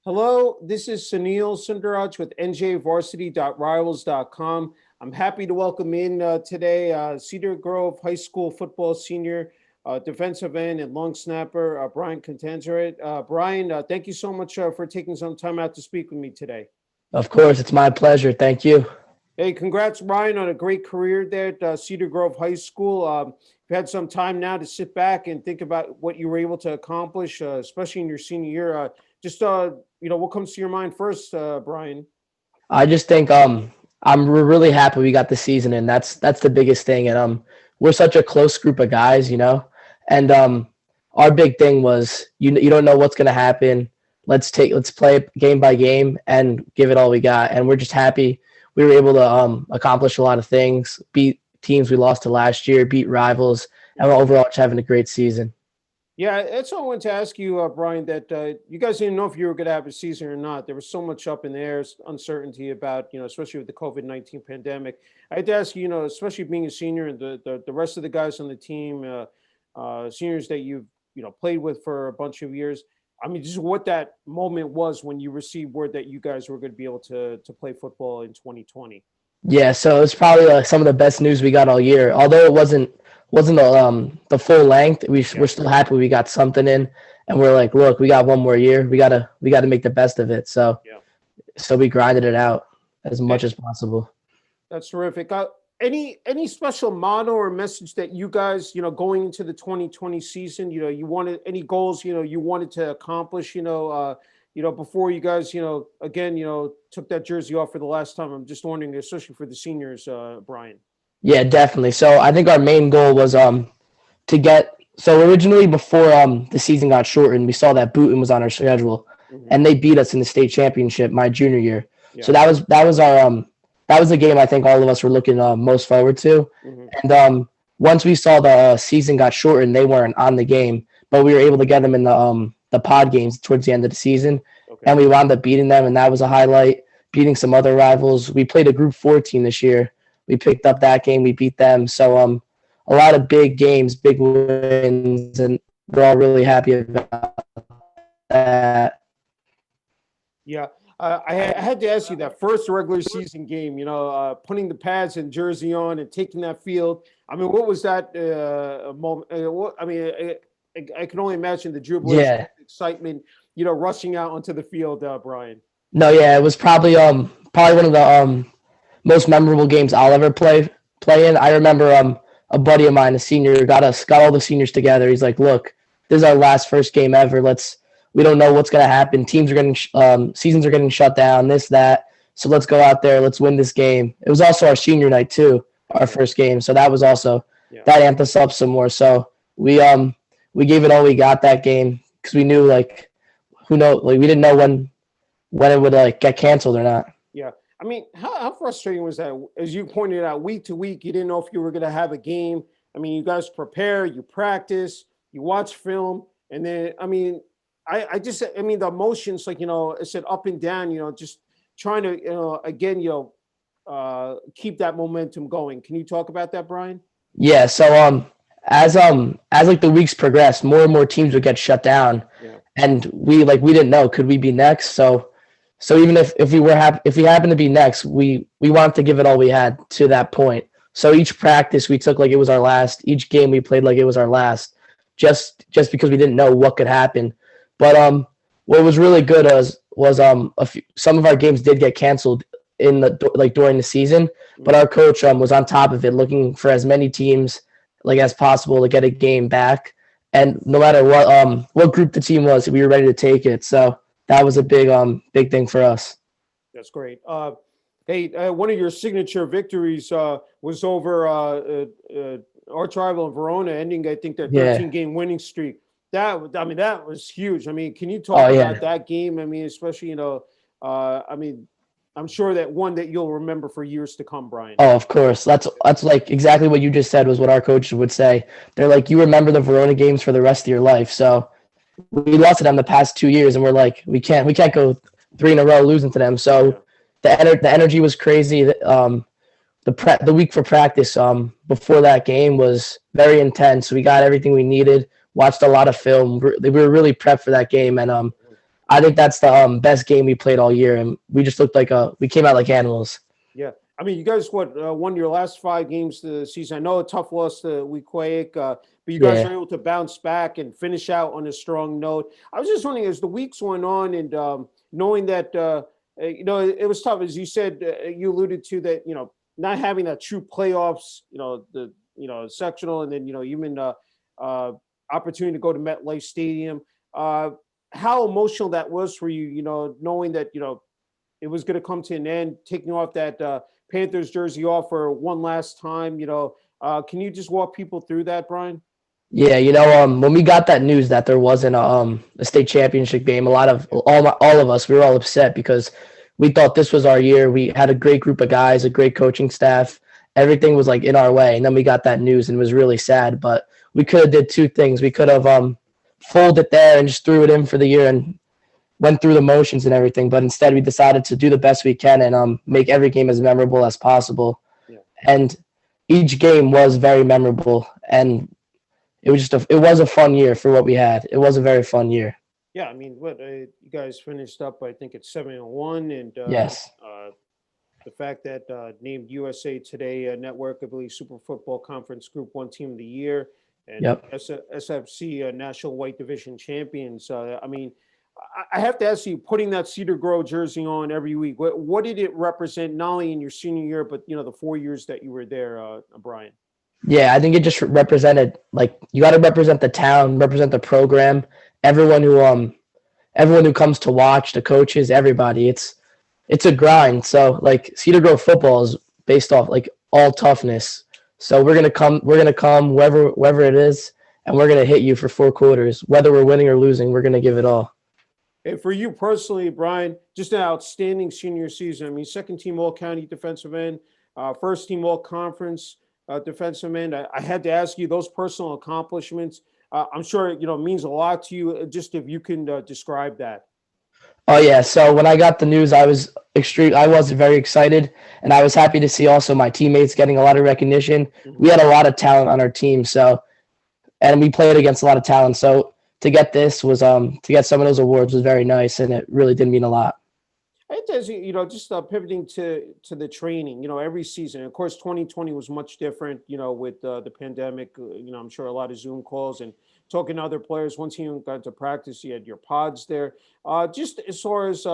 Hello, this is Sunil Sundaraj with njvarsity.rivals.com. I'm happy to welcome in today Cedar Grove High School football senior, defensive end and long snapper, Brian Catanzarite. Brian, thank you so much for taking some time out to speak with me today. Of course, it's my pleasure. Thank you. Hey, congrats, Brian, on a great career there at Cedar Grove High School. You've had some time now to sit back and think about what you were able to accomplish, especially in your senior year. What comes to your mind first, Brian? I just think we're really happy we got the season in. That's the biggest thing. And we're such a close group of guys, And our big thing was you don't know what's gonna happen. Let's play it game by game and give it all we got. And we're just happy we were able to accomplish a lot of things, beat teams we lost to last year, beat rivals, and we're overall just having a great season. Yeah, that's all I wanted to ask you, Brian, that you guys didn't know if you were going to have a season or not. There was so much up in the air, uncertainty about, especially with the COVID-19 pandemic. I had to ask you, especially being a senior and the rest of the guys on the team, seniors that you've, played with for a bunch of years. I mean, just what that moment was when you received word that you guys were going to be able to play football in 2020. Yeah, so it's probably some of the best news we got all year. Although it wasn't the full length, we're still happy we got something in, and we're like, look, we got one more year. We gotta make the best of it. So we grinded it out as much as possible. That's terrific. Any special motto or message that you guys, going into the 2020 season, you wanted any goals, you wanted to accomplish, before you guys, again, took that jersey off for the last time? I'm just wondering, especially for the seniors, Brian. Yeah, definitely. So I think our main goal was originally before the season got shortened, we saw that Booton was on our schedule, and they beat us in the state championship my junior year. Yeah. So that was our that was the game I think all of us were looking most forward to. And once we saw the season got shortened, they weren't on the game, but we were able to get them in the pod games towards the end of the season, and we wound up beating them, and that was a highlight. Beating some other rivals, we played a Group 4 team this year. We picked up that game, we beat them. So a lot of big games, big wins, and we're all really happy about that. Yeah. I had to ask you that first regular season game, putting the pads and jersey on and taking that field. I mean, what was that moment? I can only imagine the jubilation, excitement, rushing out onto the field, Brian. No, yeah, it was probably one of the most memorable games I'll ever play in. I remember a buddy of mine, a senior, got all the seniors together. He's like, look, this is our first game ever. We don't know what's going to happen. Teams are getting seasons are getting shut down, this, that. So let's go out there. Let's win this game. It was also our senior night too, our first game. So that was also that amped us up some more. So we gave it all we got that game because we knew we didn't know when it would get canceled or not. Yeah. I mean, how frustrating was that? As you pointed out, week to week, you didn't know if you were going to have a game. I mean, you guys prepare, you practice, you watch film, and then, the emotions, I said, up and down, just trying to, again, keep that momentum going. Can you talk about that, Brian? Yeah. So, as the weeks progressed, more and more teams would get shut down, and we didn't know, could we be next? So even if we happened to be next, we wanted to give it all we had to that point. So each practice we took like it was our last. Each game we played like it was our last, just because we didn't know what could happen. But what was really good was some of our games did get canceled during the season, but our coach was on top of it, looking for as many teams as possible to get a game back. And no matter what group the team was, we were ready to take it. So that was a big thing for us. That's great. Hey, one of your signature victories was over arch rival in Verona, ending I think their 13-game winning streak. That was huge. I mean, can you talk about that game? I mean, especially I'm sure that one that you'll remember for years to come, Brian. Oh, of course. That's like exactly what you just said was what our coaches would say. They're like, you remember the Verona games for the rest of your life. So we lost to them the past 2 years, and we're like, we can't go 3 in a row losing to them. So the energy was crazy. The week for practice before that game was very intense. We got everything we needed. Watched a lot of film. We were really prepped for that game, and I think that's the best game we played all year, and we just looked like we came out like animals. Yeah. I mean, you guys, won your last 5 games of the season. I know a tough loss to Weequahic, but you guys Yeah. are able to bounce back and finish out on a strong note. I was just wondering, as the weeks went on and knowing that, it was tough, as you said, you alluded to that, not having that true playoffs, sectional, and then, even opportunity to go to MetLife Stadium. How emotional that was for you, knowing that, it was going to come to an end, taking off that Panthers jersey off for one last time. Can you just walk people through that, Brian? Yeah, when we got that news that there wasn't a state championship game, all of us, we were all upset because we thought this was our year. We had a great group of guys, a great coaching staff. Everything was like in our way, and then we got that news and it was really sad. But we could have did two things. We could have folded it there and just threw it in for the year and went through the motions and everything. But instead, we decided to do the best we can and make every game as memorable as possible. Yeah. And each game was very memorable, and it was a fun year for what we had. It was a very fun year. Yeah, I mean, you guys finished up, I think it's 7-1, and Yes. the fact that named USA Today Network, I believe, Super Football Conference Group 1 Team of the Year, and Yep. SFC National White Division Champions. I mean, I have to ask you, putting that Cedar Grove jersey on every week, what did it represent, not only in your senior year, but the 4 years that you were there, Brian? Yeah, I think it just represented, like, you got to represent the town, represent the program, everyone who comes to watch, the coaches, everybody. It's a grind. So like Cedar Grove football is based off like all toughness. So we're gonna come wherever it is, and we're gonna hit you for 4 quarters, whether we're winning or losing. We're gonna give it all. And for you personally, Brian, just an outstanding senior season. I mean, second team All County defensive end, first team All Conference defensive end. I had to ask you those personal accomplishments. I'm sure it means a lot to you. Just if you can describe that. Oh yeah. So when I got the news, I was very excited, and I was happy to see also my teammates getting a lot of recognition. Mm-hmm. We had a lot of talent on our team, and we played against a lot of talent. So to get to get some of those awards was very nice, and it really did mean a lot. I think, just pivoting to the training, every season. Of course, 2020 was much different, with the pandemic. I'm sure a lot of Zoom calls and talking to other players. Once you got to practice, you had your pods there. Just as far as,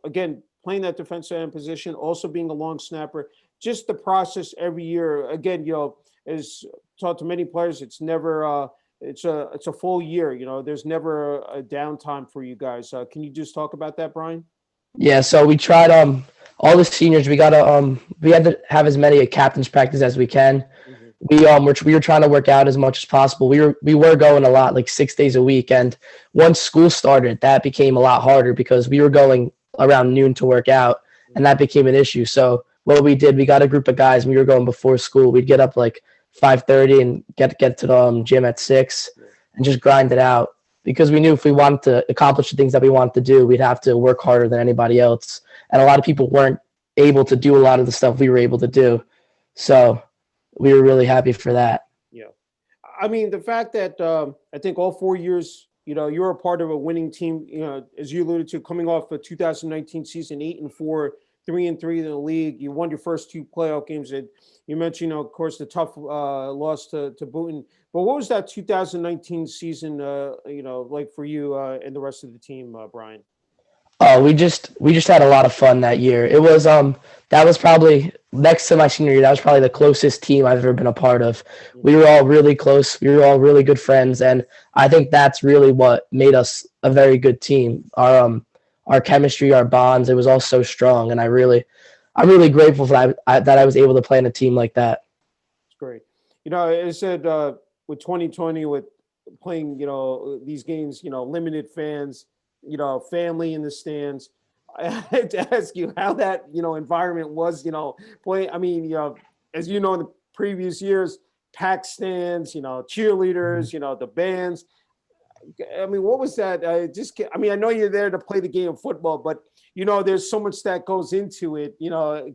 again, playing that defensive end position, also being a long snapper, just the process every year. Again, as taught to many players, it's never it's a full year. There's never a downtime for you guys. Can you just talk about that, Brian? Yeah, so we tried all the seniors. We had to have as many captain's practice as we can. Mm-hmm. We were trying to work out as much as possible. We were going a lot, like 6 days a week. And once school started, that became a lot harder because we were going around noon to work out, and that became an issue. So what we did, we got a group of guys, and we were going before school. We'd get up like 5:30 and get to the gym at 6 and just grind it out. Because we knew if we wanted to accomplish the things that we wanted to do, we'd have to work harder than anybody else. And a lot of people weren't able to do a lot of the stuff we were able to do. So we were really happy for that. Yeah. I mean, the fact that I think all 4 years, you're a part of a winning team, as you alluded to, coming off the 2019 season, 8-4, 3-3 in the league. You won your first 2 playoff games. And you mentioned, of course, the tough loss to Boonton. But what was that 2019 season, like for you and the rest of the team, Brian? We just had a lot of fun that year. It was that was probably next to my senior year. That was probably the closest team I've ever been a part of. We were all really close. We were all really good friends, and I think that's really what made us a very good team. Our chemistry, our bonds, it was all so strong, and I'm really grateful for that I was able to play in a team like that. It's great. I said with 2020, with playing, these games, limited fans, family in the stands. I had to ask you how that, environment was, play. I mean, as you know, in the previous years, packed stands, cheerleaders, the bands. I mean, what was that? I know you're there to play the game of football, but there's so much that goes into it.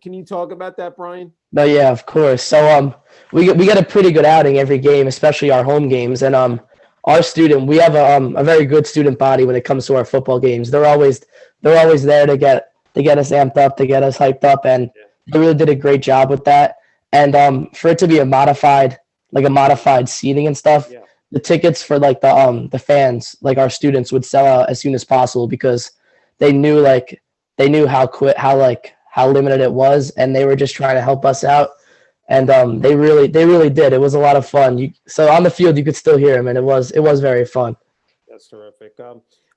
Can you talk about that, Brian? No, yeah, of course. So we get a pretty good outing every game, especially our home games, and we have a very good student body when it comes to our football games. They're always there to get us amped up, to get us hyped up, and they really did a great job with that. And for it to be a modified seating and stuff, Yeah. the tickets for like the fans, like our students, would sell out as soon as possible because they knew how limited it was, and they were just trying to help us out. And they really did. It was a lot of fun. So on the field, you could still hear them, and it was very fun. That's terrific.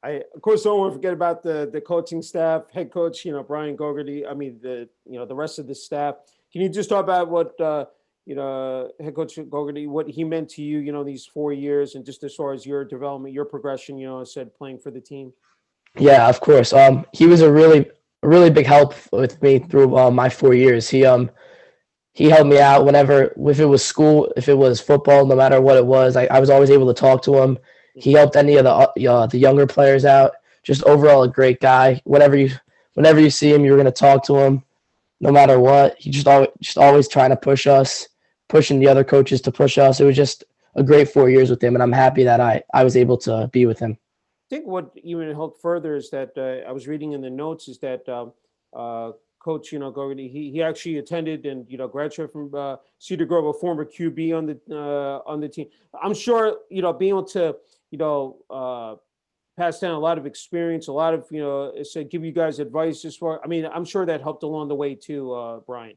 I of course don't want to forget about the coaching staff, head coach, Brian Gogarty. I mean the rest of the staff. Can you just talk about what head coach Gogarty, what he meant to you, these 4 years, and just as far as your development, your progression, I said playing for the team. Yeah, of course. He was a really big help with me through my 4 years. He helped me out whenever, if it was school, if it was football, no matter what it was. I was always able to talk to him. He helped any of the younger players out. Just overall a great guy. Whenever you see him, you're gonna talk to him, no matter what. He just always trying to push us, pushing the other coaches to push us. It was just a great 4 years with him, and I'm happy that I was able to be with him. I think what even helped further is that I was reading in the notes is that Coach, Gogarty, he actually attended and graduated from Cedar Grove, a former QB on the team. I'm sure being able to pass down a lot of experience, a lot of say give you guys advice as far. I mean, I'm sure that helped along the way too, Brian.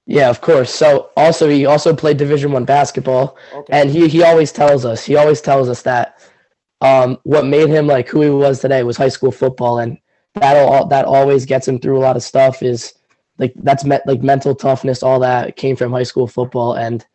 Yeah, of course. So he also played Division I basketball, Okay. and he always tells us that what made him like who he was today was high school football, and that always gets him through a lot of stuff. Is like like mental toughness, all that came from high school football, and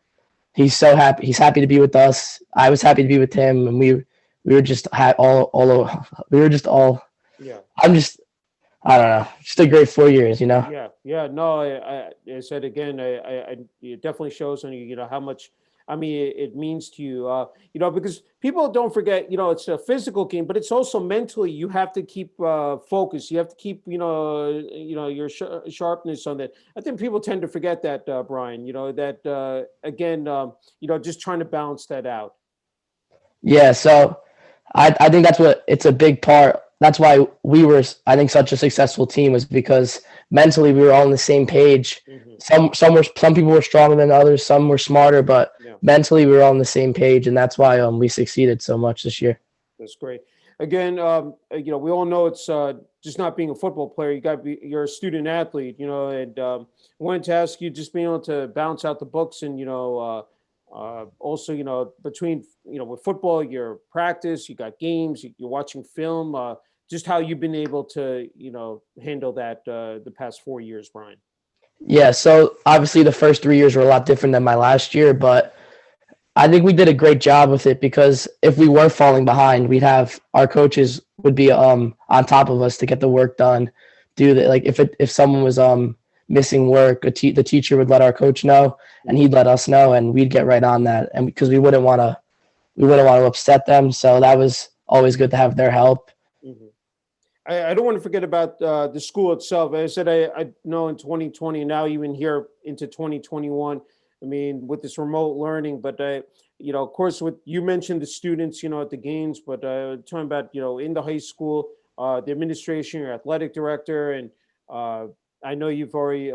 he's so happy. He's happy to be with us. I was happy to be with him, and we were just we were just all. Yeah. I don't know, just a great 4 years, Yeah. No, I said again, it definitely shows on you, how much. I mean, it means to you, because people don't forget, it's a physical game, but it's also mentally. You have to keep focused. You have to keep, your sharpness on that. I think people tend to forget that, Brian. That again, just trying to balance that out. Yeah, so I think it's a big part. That's why we were, I think, such a successful team, was because mentally we were all on the same page. Mm-hmm. Some people were stronger than others, some were smarter, but Yeah. mentally we were all on the same page, and that's why we succeeded so much this year. That's great. Again, we all know it's just not being a football player. You're a student athlete, and I wanted to ask you, just being able to balance out the books and, also, between, with football, your practice, you got games, you're watching film, just how you've been able to, handle that the past 4 years, Brian. Yeah, so obviously the first 3 years were a lot different than my last year, but I think we did a great job with it, because if we were falling behind, our coaches would be on top of us to get the work done. Like if someone was missing work, the teacher would let our coach know, and he'd let us know, and we'd get right on that. And because we wouldn't want to upset them, so that was always good to have their help. Mm-hmm. I don't want to forget about the school itself. As I said, I know in 2020, now even here into 2021, I mean, with this remote learning, but of course, you mentioned the students, at the games, but talking about, in the high school, the administration, your athletic director, and I know you've already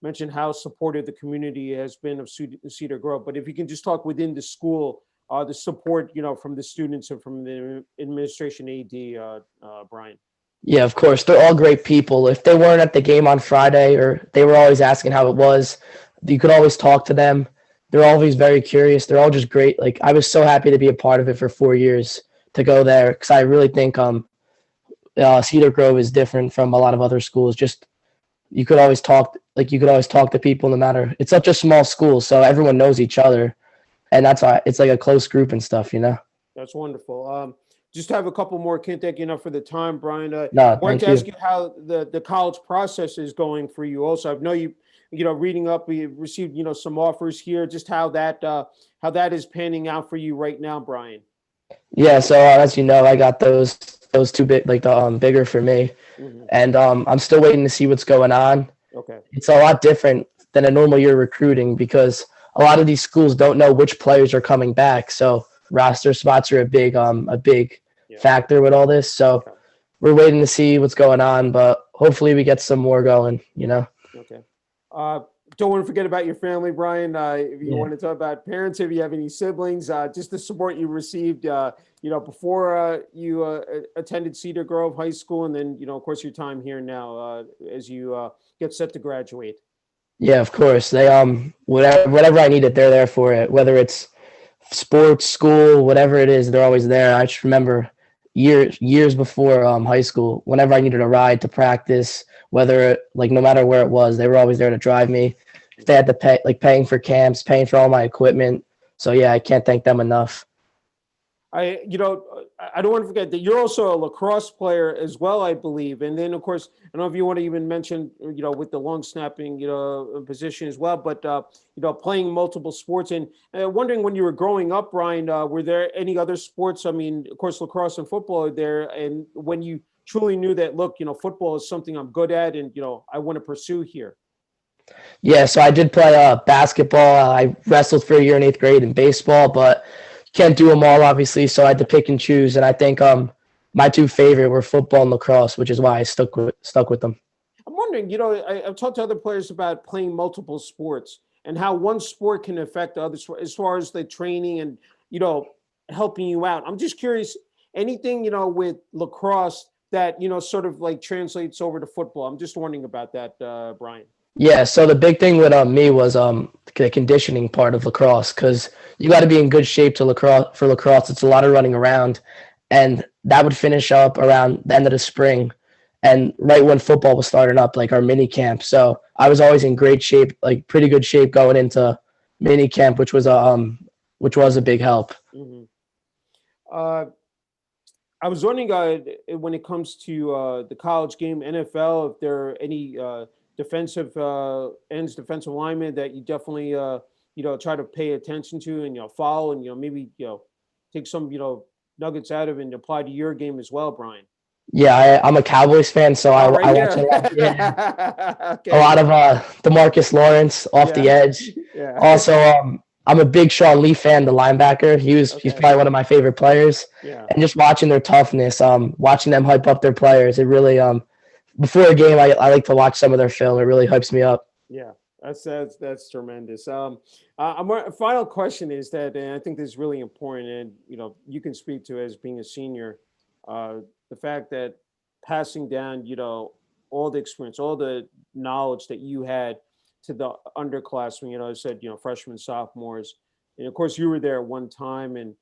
mentioned how supportive the community has been of Cedar Grove, but if you can just talk within the school, the support, from the students and from the administration, AD, Brian. Yeah, of course. They're all great people. If they weren't at the game on Friday, or they were always asking how it was, you could always talk to them. They're always very curious. They're all just great. Like, I was so happy to be a part of it for 4 years, to go there, because I really think Cedar Grove is different from a lot of other schools. Just you could always talk to people, no matter. It's such a small school, so everyone knows each other, and that's why it's like a close group and stuff. That's wonderful. Just have a couple more. Can't thank you enough for the time, Brian. No, wanted thank to you. ask you how the college process is going for you. Also, I know you reading up, we received some offers here. Just how that is panning out for you right now, Brian. Yeah, so as you know, I got those two big, like the bigger for me, Mm-hmm. and I'm still waiting to see what's going on. Okay. It's a lot different than a normal year recruiting, because a lot of these schools don't know which players are coming back. So roster spots are a big Yeah. factor with all this. So Okay. we're waiting to see what's going on, but hopefully we get some more going, you know? Okay. Uh, don't want to forget about your family, Brian. If you Yeah. want to talk about parents, if you have any siblings, just the support you received, before you attended Cedar Grove High School, and then, of course, your time here now as you get set to graduate. Yeah, of course. They whatever I need it, they're there for it. Whether it's sports, school, whatever it is, they're always there. I just remember years before high school, whenever I needed a ride to practice, whether like no matter where it was, they were always there to drive me. If they had to pay, like paying for camps, paying for all my equipment. So yeah, I can't thank them enough. I don't want to forget that you're also a lacrosse player as well, I believe. And then, of course, I don't know if you want to even mention, with the long snapping, position as well, but, playing multiple sports. And wondering when you were growing up, Brian, were there any other sports? I mean, of course, lacrosse and football are there. And when you truly knew that, look, football is something I'm good at and, I want to pursue here. Yeah, so I did play basketball. I wrestled for a year in 8th grade in baseball, but can't do them all, obviously. So I had to pick and choose. And I think my two favorite were football and lacrosse, which is why I stuck with them. I'm wondering, I've talked to other players about playing multiple sports and how one sport can affect the other as far as the training and, helping you out. I'm just curious, anything, with lacrosse that, sort of like translates over to football. I'm just wondering about that, Brian. Yeah, so the big thing with me was the conditioning part of lacrosse, because you got to be in good shape to lacrosse. It's a lot of running around, and that would finish up around the end of the spring, and right when football was starting up, like our mini camp. So I was always in great shape, like pretty good shape going into mini camp, which was a big help. Mm-hmm. I was wondering when it comes to the college game, NFL, if there are any defensive ends, defensive linemen that you definitely try to pay attention to and follow and maybe take some nuggets out of it and apply to your game as well, Brian. Yeah, I'm a Cowboys fan, so I Right, watch a lot. yeah. Okay. A lot of DeMarcus Lawrence off the edge. Yeah. Also, I'm a big Sean Lee fan, the linebacker. He's probably one of my favorite players. Yeah. And just watching their toughness, watching them hype up their players, it really before a game, I like to watch some of their film. It really hypes me up. Yeah, that's tremendous. My final question is that, and I think this is really important, and you can speak to as being a senior, the fact that passing down, all the experience, all the knowledge that you had to the underclassmen, I said, freshmen, sophomores, and of course you were there at one time, and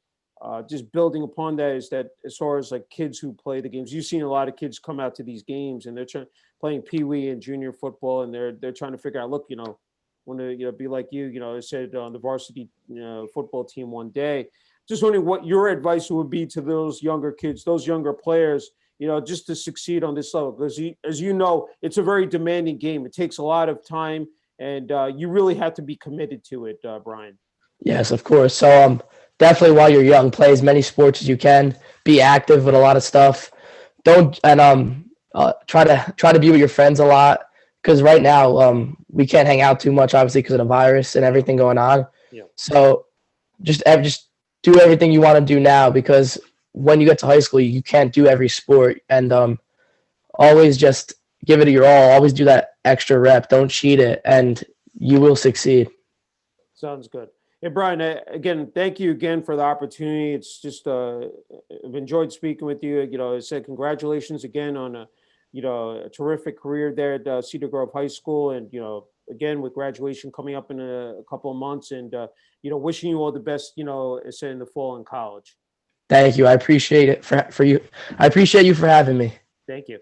just building upon that is that as far as like kids who play the games, you've seen a lot of kids come out to these games and they're playing peewee and junior football, and they're trying to figure out, look, want to be like you, I said on the varsity football team one day. Just wondering what your advice would be to those younger kids, those younger players, just to succeed on this level, because as you know, it's a very demanding game. It takes a lot of time, and you really have to be committed to it, Brian. Yes, of course. So definitely while you're young, play as many sports as you can. Be active with a lot of stuff. Don't try to be with your friends a lot, because right now we can't hang out too much, obviously, because of the virus and everything going on. Yeah. So just do everything you want to do now, because when you get to high school, you can't do every sport, and always just give it your all. Always do that extra rep. Don't cheat it, and you will succeed. Sounds good. Hey, Brian, again, thank you again for the opportunity. It's just, I've enjoyed speaking with you. I said congratulations again on a terrific career there at Cedar Grove High School. And, again, with graduation coming up in a couple of months, and, wishing you all the best, say in the fall in college. Thank you. I appreciate it for you. I appreciate you for having me. Thank you.